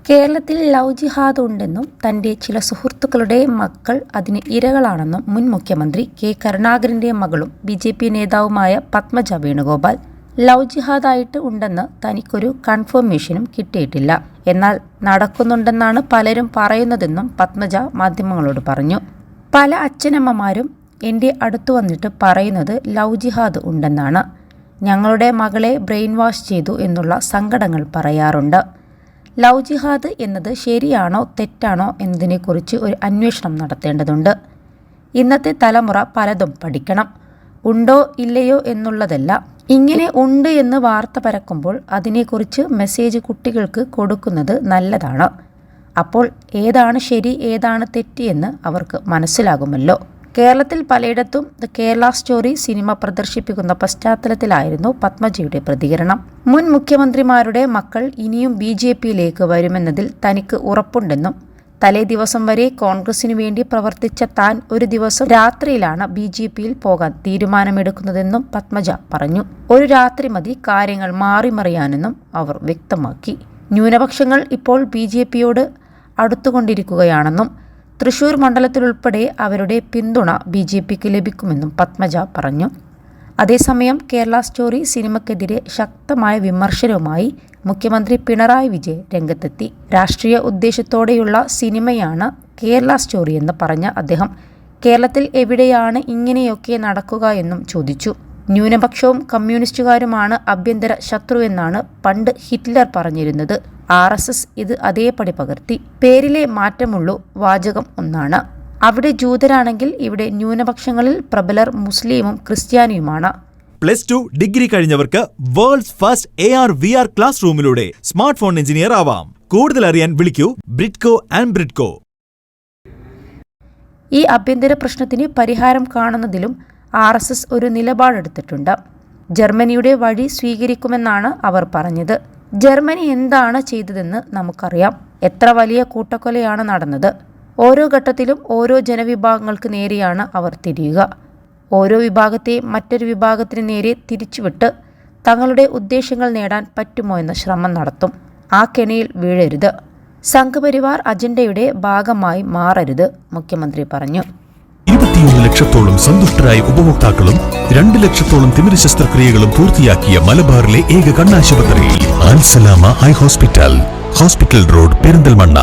കേരളത്തിൽ ലവ് ജിഹാദ് ഉണ്ടെന്നും തന്റെ ചില സുഹൃത്തുക്കളുടെ മക്കൾ അതിന് ഇരകളാണെന്നും മുൻ മുഖ്യമന്ത്രി കെ കരുണാകരന്റെ മകളും ബിജെപി നേതാവുമായ പത്മജ വേണുഗോപാൽ ലവ് ജിഹാദായിട്ട് ഉണ്ടെന്ന് തനിക്കൊരു കൺഫർമേഷനും കിട്ടിയിട്ടില്ല. എന്നാൽ നടക്കുന്നുണ്ടെന്നാണ് പലരും പറയുന്നതെന്നും പത്മജ മാധ്യമങ്ങളോട് പറഞ്ഞു. പല അച്ഛനമ്മമാരും എൻ്റെ അടുത്തു വന്നിട്ട് പറയുന്നത് ലവ് ജിഹാദ് ഉണ്ടെന്നാണ്. ഞങ്ങളുടെ മകളെ ബ്രെയിൻ വാഷ് ചെയ്തു എന്നുള്ള സങ്കടങ്ങൾ പറയാറുണ്ട്. ലവ് ജിഹാദ് എന്നത് ശരിയാണോ തെറ്റാണോ എന്നതിനെക്കുറിച്ച് ഒരു അന്വേഷണം നടത്തേണ്ടതുണ്ട്. ഇന്നത്തെ തലമുറ പലതും പഠിക്കണം. ഉണ്ടോ ഇല്ലയോ എന്നുള്ളതല്ല, ഇങ്ങനെ ഉണ്ട് എന്ന് വാർത്ത പരക്കുമ്പോൾ അതിനെക്കുറിച്ച് മെസ്സേജ് കുട്ടികൾക്ക് കൊടുക്കുന്നത് നല്ലതാണ്. അപ്പോൾ ഏതാണ് ശരി ഏതാണ് തെറ്റ് എന്ന് അവർക്ക് മനസ്സിലാകുമല്ലോ. കേരളത്തിൽ പലയിടത്തും ദ കേരള സ്റ്റോറി സിനിമ പ്രദർശിപ്പിക്കുന്ന പശ്ചാത്തലത്തിലായിരുന്നു പത്മജയുടെ പ്രതികരണം. മുൻ മുഖ്യമന്ത്രിമാരുടെ മക്കൾ ഇനിയും BJPയിലേക്ക് വരുമെന്നതിൽ തനിക്ക് ഉറപ്പുണ്ടെന്നും തലേ ദിവസം വരെ കോൺഗ്രസിനു വേണ്ടി പ്രവർത്തിച്ച താൻ ഒരു ദിവസം രാത്രിയിലാണ് BJPയിൽ പോകാൻ തീരുമാനമെടുക്കുന്നതെന്നും പത്മജ പറഞ്ഞു. ഒരു രാത്രി മതി കാര്യങ്ങൾ മാറിമറിയാനെന്നും അവർ വ്യക്തമാക്കി. ന്യൂനപക്ഷങ്ങൾ ഇപ്പോൾ BJPയോട് അടുത്തുകൊണ്ടിരിക്കുകയാണെന്നും തൃശൂർ മണ്ഡലത്തിലുൾപ്പെടെ അവരുടെ പിന്തുണ BJPക്ക് ലഭിക്കുമെന്നും പത്മജ പറഞ്ഞു. അതേസമയം കേരള സ്റ്റോറി സിനിമയ്ക്കെതിരെ ശക്തമായ വിമർശനവുമായി മുഖ്യമന്ത്രി പിണറായി വിജയൻ രംഗത്തെത്തി. രാഷ്ട്രീയ ഉദ്ദേശത്തോടെയുള്ള സിനിമയാണ് കേരള സ്റ്റോറി എന്ന് പറഞ്ഞ അദ്ദേഹം കേരളത്തിൽ എവിടെയാണ് ഇങ്ങനെയൊക്കെ നടക്കുക എന്നും ചോദിച്ചു. ന്യൂനപക്ഷവും കമ്മ്യൂണിസ്റ്റുകാരുമാണ് ആഭ്യന്തര ശത്രുവെന്നാണ് പണ്ട് ഹിറ്റ്ലർ പറഞ്ഞിരുന്നത്. RSS ഇത് അതേപടി പകർത്തി. പേരിലെ മാറ്റമുള്ളൂ, വാചകം ഒന്നാണ്. അവിടെ ജൂതരാണെങ്കിൽ ഇവിടെ ന്യൂനപക്ഷങ്ങളിൽ പ്രബലർ മുസ്ലിമും ക്രിസ്ത്യാനിയുമാണ്. +2 ഡിഗ്രി കഴിഞ്ഞവർക്ക് വേൾഡ്സ് ഫസ്റ്റ് AR/VR ക്ലാസ് റൂമിലൂടെ സ്മാർട്ട് ഫോൺ എഞ്ചിനീയർ ആവാം. കൂടുതൽ അറിയാൻ വിളിക്കൂ ബ്രിഡ്കോ ആൻഡ് ബ്രിഡ്കോ. ഈ ആഭ്യന്തര പ്രശ്നത്തിന് പരിഹാരം കാണുന്നതിലും RSS ഒരു നിലപാടെടുത്തിട്ടുണ്ട്. ജർമ്മനിയുടെ വഴി സ്വീകരിക്കുമെന്നാണ് അവർ പറഞ്ഞത്. ജർമ്മനി എന്താണ് ചെയ്തതെന്ന് നമുക്കറിയാം. എത്ര വലിയ കൂട്ടക്കൊലയാണ് നടന്നത്. ഓരോ ഘട്ടത്തിലും ഓരോ ജനവിഭാഗങ്ങൾക്ക് നേരെയാണ് അവർ തിരിയുക. ഓരോ വിഭാഗത്തെ മറ്റൊരു വിഭാഗത്തിന് നേരെ തിരിച്ചുവിട്ട് തങ്ങളുടെ ഉദ്ദേശങ്ങൾ നേടാൻ പറ്റുമോ എന്ന ശ്രമം നടത്തും. ആ കെണിയിൽ വീഴരുത്. സംഘപരിവാർ അജണ്ടയുടെ ഭാഗമായി മാറരുത്, മുഖ്യമന്ത്രി പറഞ്ഞു. 21 ലക്ഷത്തോളം സന്തുഷ്ടരായ ഉപഭോക്താക്കളും 2 ലക്ഷത്തോളം തിമിര ശസ്ത്രക്രിയകളും പൂർത്തിയാക്കിയ മലബാറിലെ ഏക കണ്ണാശുപത്രി അൽ സലാമ ഹൈ ഹോസ്പിറ്റൽ റോഡ്, പെരിന്തൽമണ്ണ.